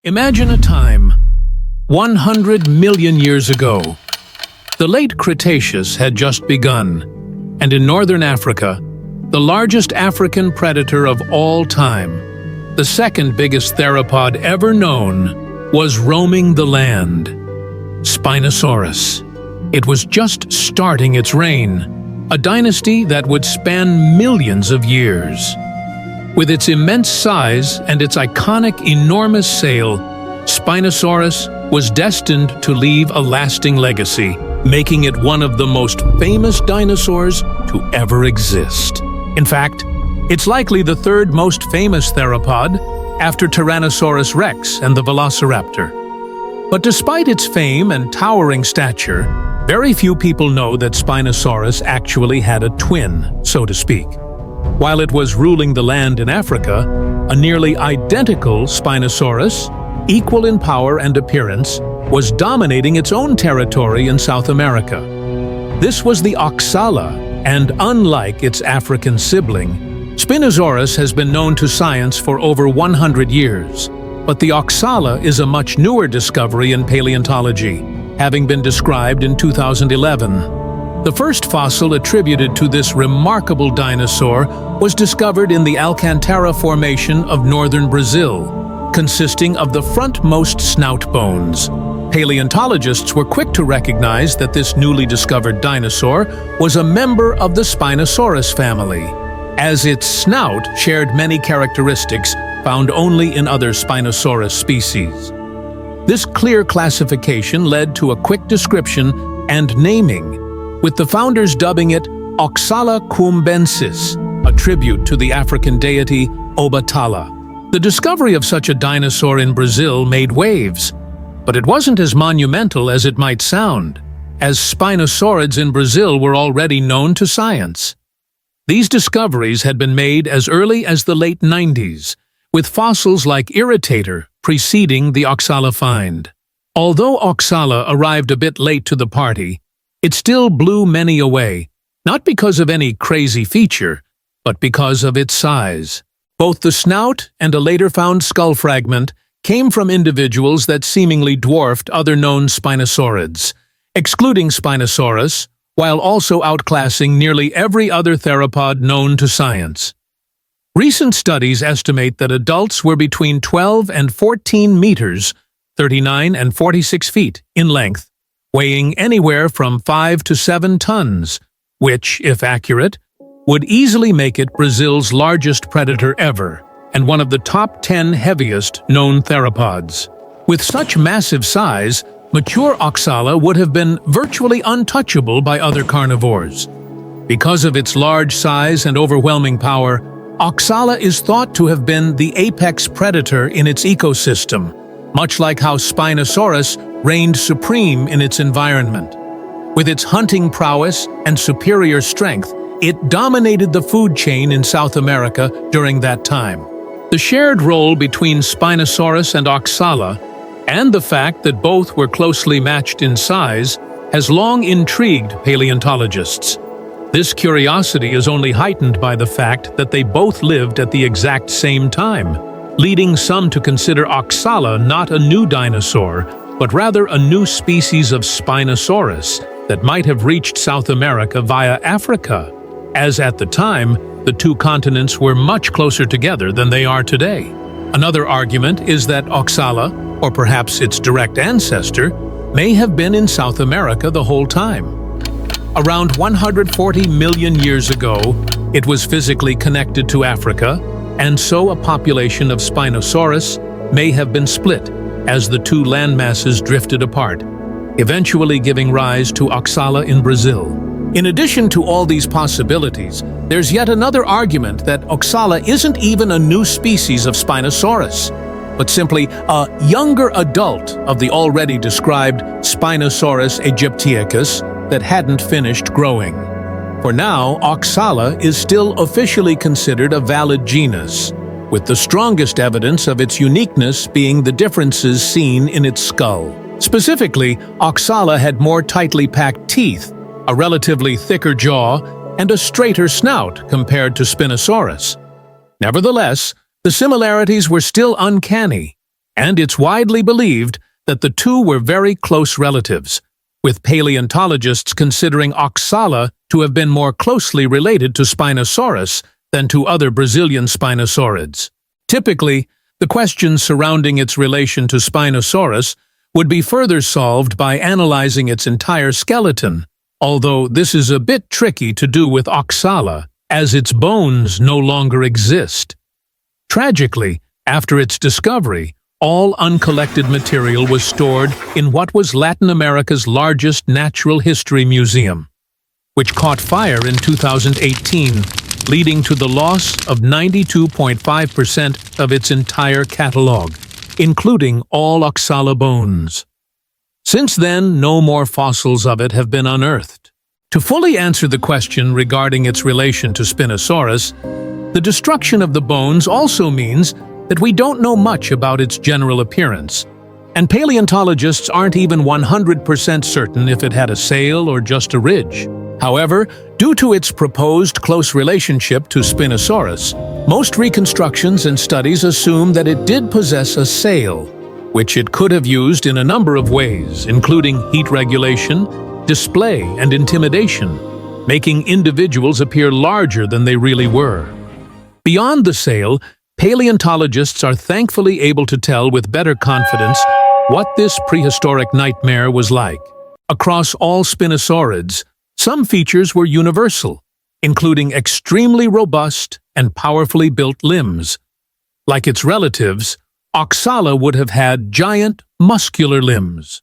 Imagine a time 100 million years ago. The late Cretaceous had just begun, and in northern Africa, the largest African predator of all time, the second biggest theropod ever known, was roaming the land. Spinosaurus. It was just starting its reign, a dynasty that would span millions of years. With its immense size and its iconic enormous sail, Spinosaurus was destined to leave a lasting legacy, making it one of the most famous dinosaurs to ever exist. In fact, it's likely the third most famous theropod, after Tyrannosaurus rex and the velociraptor. But despite its fame and towering stature, very few people know that Spinosaurus actually had a twin, so to speak. While it was ruling the land in Africa, a nearly identical Spinosaurus, equal in power and appearance, was dominating its own territory in South America. This was the Oxala, and unlike its African sibling, Spinosaurus has been known to science for over 100 years. But the Oxala is a much newer discovery in paleontology, having been described in 2011. The first fossil attributed to this remarkable dinosaur was discovered in the Alcantara Formation of northern Brazil, consisting of the frontmost snout bones. Paleontologists were quick to recognize that this newly discovered dinosaur was a member of the Spinosaurus family, as its snout shared many characteristics found only in other Spinosaurus species. This clear classification led to a quick description and naming, with the founders dubbing it Oxala cumbensis, a tribute to the African deity Obatala. The discovery of such a dinosaur in Brazil made waves, but it wasn't as monumental as it might sound, as spinosaurids in Brazil were already known to science. These discoveries had been made as early as the late 90s, with fossils like Irritator preceding the Oxala find. Although Oxala arrived a bit late to the party, it still blew many away, not because of any crazy feature, but because of its size. Both the snout and a later found skull fragment came from individuals that seemingly dwarfed other known spinosaurids, excluding Spinosaurus, while also outclassing nearly every other theropod known to science. Recent studies estimate that adults were between 12 and 14 meters, 39 and 46 feet, in length, weighing anywhere from 5 to 7 tons, which, if accurate, would easily make it Brazil's largest predator ever, and one of the top 10 heaviest known theropods. With such massive size, mature Oxala would have been virtually untouchable by other carnivores. Because of its large size and overwhelming power, Oxala is thought to have been the apex predator in its ecosystem, much like how Spinosaurus reigned supreme in its environment. With its hunting prowess and superior strength, it dominated the food chain in South America during that time. The shared role between Spinosaurus and Oxala, and the fact that both were closely matched in size, has long intrigued paleontologists. This curiosity is only heightened by the fact that they both lived at the exact same time, leading some to consider Oxala not a new dinosaur, but rather a new species of Spinosaurus that might have reached South America via Africa, as at the time, the two continents were much closer together than they are today. Another argument is that Oxala, or perhaps its direct ancestor, may have been in South America the whole time. Around 140 million years ago, it was physically connected to Africa, and so a population of Spinosaurus may have been split as the two landmasses drifted apart, eventually giving rise to Oxala in Brazil. In addition to all these possibilities, there's yet another argument that Oxala isn't even a new species of Spinosaurus, but simply a younger adult of the already described Spinosaurus aegyptiacus that hadn't finished growing. For now, Oxala is still officially considered a valid genus, with the strongest evidence of its uniqueness being the differences seen in its skull. Specifically, Oxala had more tightly packed teeth, a relatively thicker jaw, and a straighter snout compared to Spinosaurus. Nevertheless, the similarities were still uncanny, and it's widely believed that the two were very close relatives, with paleontologists considering Oxala to have been more closely related to Spinosaurus than to other Brazilian spinosaurids. Typically, the questions surrounding its relation to Spinosaurus would be further solved by analyzing its entire skeleton, although this is a bit tricky to do with Oxala, as its bones no longer exist. Tragically, after its discovery, all uncollected material was stored in what was Latin America's largest natural history museum, which caught fire in 2018, leading to the loss of 92.5% of its entire catalog, including all Oxala bones. Since then, no more fossils of it have been unearthed. To fully answer the question regarding its relation to Spinosaurus, the destruction of the bones also means that we don't know much about its general appearance, and paleontologists aren't even 100% certain if it had a sail or just a ridge. However, due to its proposed close relationship to Spinosaurus, most reconstructions and studies assume that it did possess a sail, which it could have used in a number of ways, including heat regulation, display, and intimidation, making individuals appear larger than they really were. Beyond the sail, paleontologists are thankfully able to tell with better confidence what this prehistoric nightmare was like. Across all spinosaurids, some features were universal, including extremely robust and powerfully built limbs. Like its relatives, Oxala would have had giant, muscular limbs.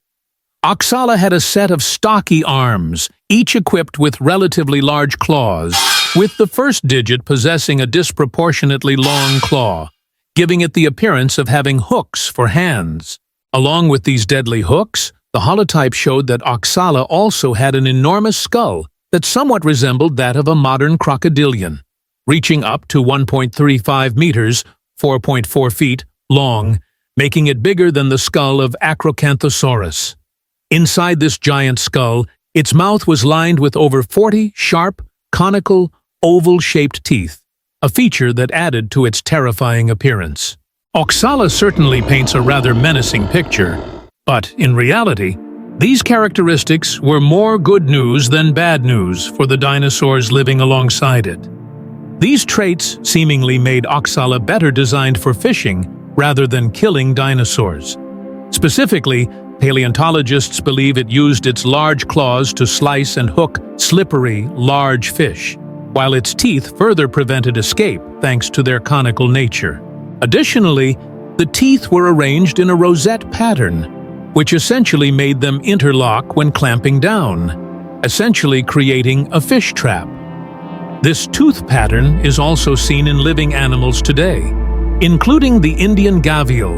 Oxala had a set of stocky arms, each equipped with relatively large claws, with the first digit possessing a disproportionately long claw, giving it the appearance of having hooks for hands. Along with these deadly hooks, the holotype showed that Oxala also had an enormous skull that somewhat resembled that of a modern crocodilian, reaching up to 1.35 meters, 4.4 feet, long, making it bigger than the skull of Acrocanthosaurus. Inside this giant skull, its mouth was lined with over 40 sharp, conical, oval-shaped teeth, a feature that added to its terrifying appearance. Oxala certainly paints a rather menacing picture, but in reality, these characteristics were more good news than bad news for the dinosaurs living alongside it. These traits seemingly made Oxala better designed for fishing rather than killing dinosaurs. Specifically, paleontologists believe it used its large claws to slice and hook slippery, large fish, while its teeth further prevented escape thanks to their conical nature. Additionally, the teeth were arranged in a rosette pattern, which essentially made them interlock when clamping down, essentially creating a fish trap. This tooth pattern is also seen in living animals today, including the Indian gavial,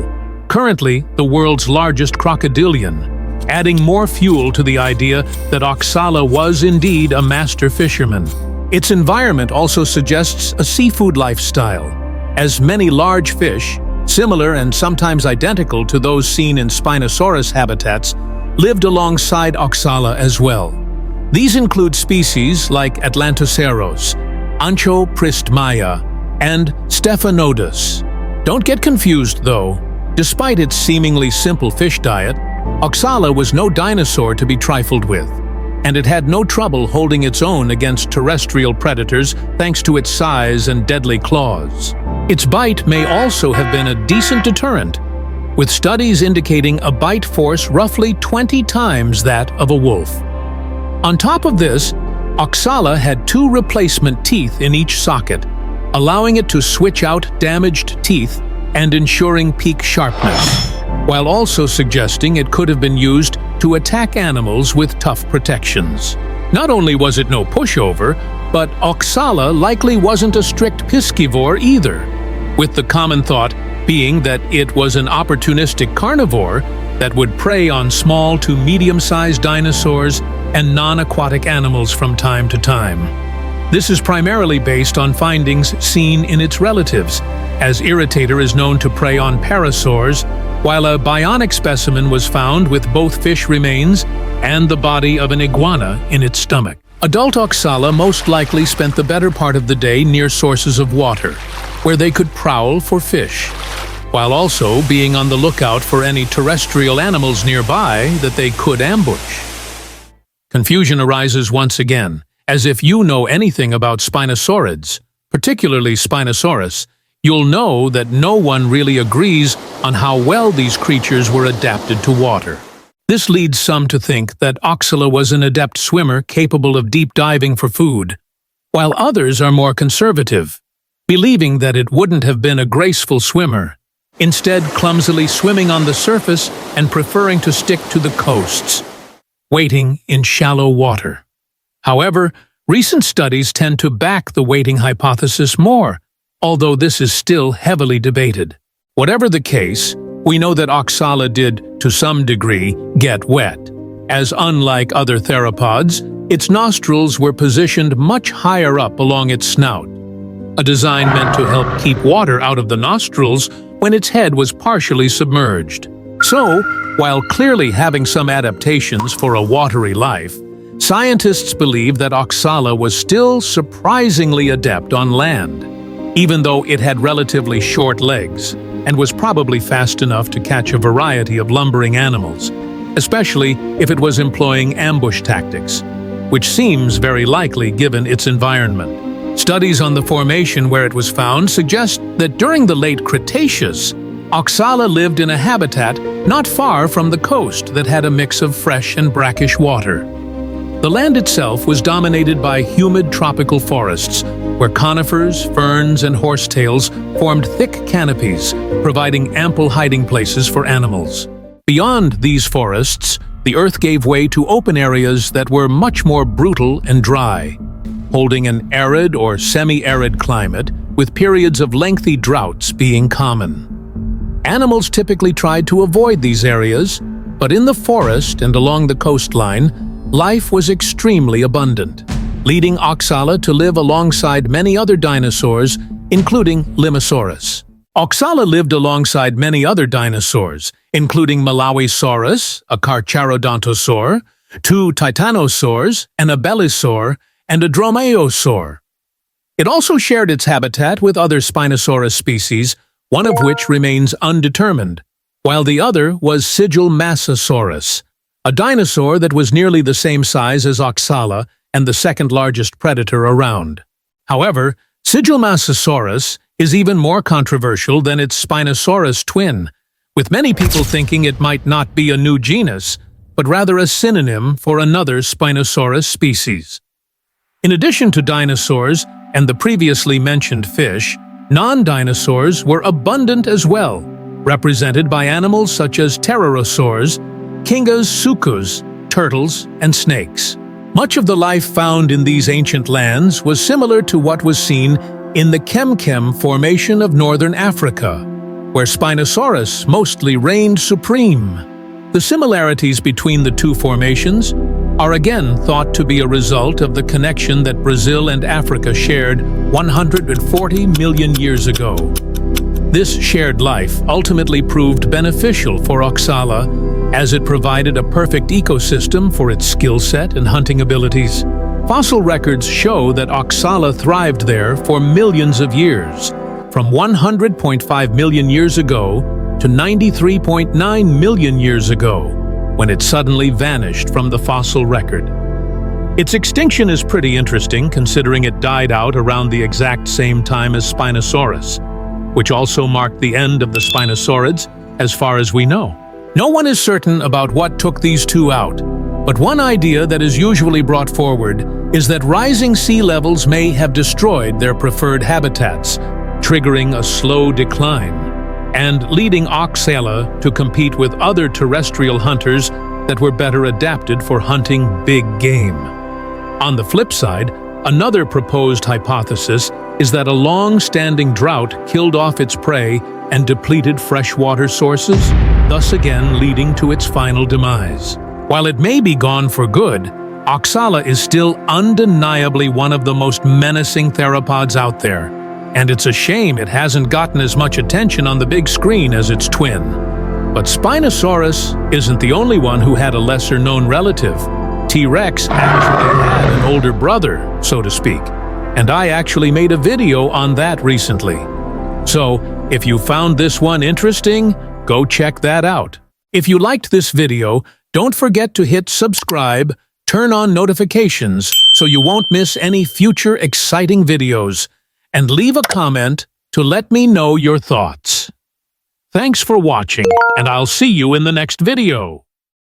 currently the world's largest crocodilian, adding more fuel to the idea that Oxala was indeed a master fisherman. Its environment also suggests a seafood lifestyle, as many large fish, similar and sometimes identical to those seen in Spinosaurus habitats, lived alongside Oxala as well. These include species like Atlantoceros, Anchopristmaya, and Stephanodus. Don't get confused, though. Despite its seemingly simple fish diet, Oxala was no dinosaur to be trifled with, and it had no trouble holding its own against terrestrial predators thanks to its size and deadly claws. Its bite may also have been a decent deterrent, with studies indicating a bite force roughly 20 times that of a wolf. On top of this, Oxala had 2 replacement teeth in each socket, allowing it to switch out damaged teeth and ensuring peak sharpness, while also suggesting it could have been used to attack animals with tough protections. Not only was it no pushover, but Oxala likely wasn't a strict piscivore either, with the common thought being that it was an opportunistic carnivore that would prey on small to medium-sized dinosaurs and non-aquatic animals from time to time. This is primarily based on findings seen in its relatives, as Irritator is known to prey on parasaurs, while a bionic specimen was found with both fish remains and the body of an iguana in its stomach. Adult Oxala most likely spent the better part of the day near sources of water, where they could prowl for fish. while also being on the lookout for any terrestrial animals nearby that they could ambush. Confusion arises once again, as if you know anything about spinosaurids, particularly Spinosaurus, you'll know that no one really agrees on how well these creatures were adapted to water. This leads some to think that Oxala was an adept swimmer capable of deep diving for food, while others are more conservative, believing that it wouldn't have been a graceful swimmer, instead clumsily swimming on the surface and preferring to stick to the coasts, waiting in shallow water. However, recent studies tend to back the waiting hypothesis more, although this is still heavily debated. Whatever the case, we know that Oxala did, to some degree, get wet, as unlike other theropods, its nostrils were positioned much higher up along its snout, a design meant to help keep water out of the nostrils when its head was partially submerged. So, while clearly having some adaptations for a watery life, scientists believe that Oxala was still surprisingly adept on land, even though it had relatively short legs and was probably fast enough to catch a variety of lumbering animals, especially if it was employing ambush tactics, which seems very likely given its environment. Studies on the formation where it was found suggest that during the late Cretaceous, Oxala lived in a habitat not far from the coast that had a mix of fresh and brackish water. The land itself was dominated by humid tropical forests, where conifers, ferns, and horsetails formed thick canopies, providing ample hiding places for animals. Beyond these forests, the earth gave way to open areas that were much more brutal and dry, holding an arid or semi-arid climate, with periods of lengthy droughts being common. Animals typically tried to avoid these areas, but in the forest and along the coastline, life was extremely abundant, leading Oxala to live alongside many other dinosaurs, including Limosaurus. Oxala lived alongside many other dinosaurs, including Malawisaurus, a Carcharodontosaur, 2 titanosaurs, an Abelisaur, and a Dromaeosaur. It also shared its habitat with other Spinosaurus species, one of which remains undetermined, while the other was Sigilmassasaurus, a dinosaur that was nearly the same size as Oxala and the second largest predator around. However, Sigilmassasaurus is even more controversial than its Spinosaurus twin, with many people thinking it might not be a new genus, but rather a synonym for another Spinosaurus species. In addition to dinosaurs and the previously mentioned fish, non-dinosaurs were abundant as well, represented by animals such as pterosaurs, kingas, sucus, turtles, and snakes. Much of the life found in these ancient lands was similar to what was seen in the Kemkem Formation of northern Africa, where Spinosaurus mostly reigned supreme. The similarities between the two formations are again thought to be a result of the connection that Brazil and Africa shared 140 million years ago. This shared life ultimately proved beneficial for Oxala, as it provided a perfect ecosystem for its skill set and hunting abilities. Fossil records show that Oxala thrived there for millions of years, from 100.5 million years ago to 93.9 million years ago, when it suddenly vanished from the fossil record. Its extinction is pretty interesting, considering it died out around the exact same time as Spinosaurus, which also marked the end of the Spinosaurids, as far as we know. No one is certain about what took these two out, but one idea that is usually brought forward is that rising sea levels may have destroyed their preferred habitats, triggering a slow decline, and leading Oxala to compete with other terrestrial hunters that were better adapted for hunting big game. On the flip side, another proposed hypothesis is that a long-standing drought killed off its prey and depleted freshwater sources, thus again leading to its final demise. While it may be gone for good, Oxala is still undeniably one of the most menacing theropods out there, and it's a shame it hasn't gotten as much attention on the big screen as its twin. But Spinosaurus isn't the only one who had a lesser-known relative. T-Rex actually had an older brother, so to speak, and I actually made a video on that recently. So, If you found this one interesting, go check that out. If you liked this video, don't forget to hit subscribe, turn on notifications so you won't miss any future exciting videos, and leave a comment to let me know your thoughts. Thanks for watching, and I'll see you in the next video.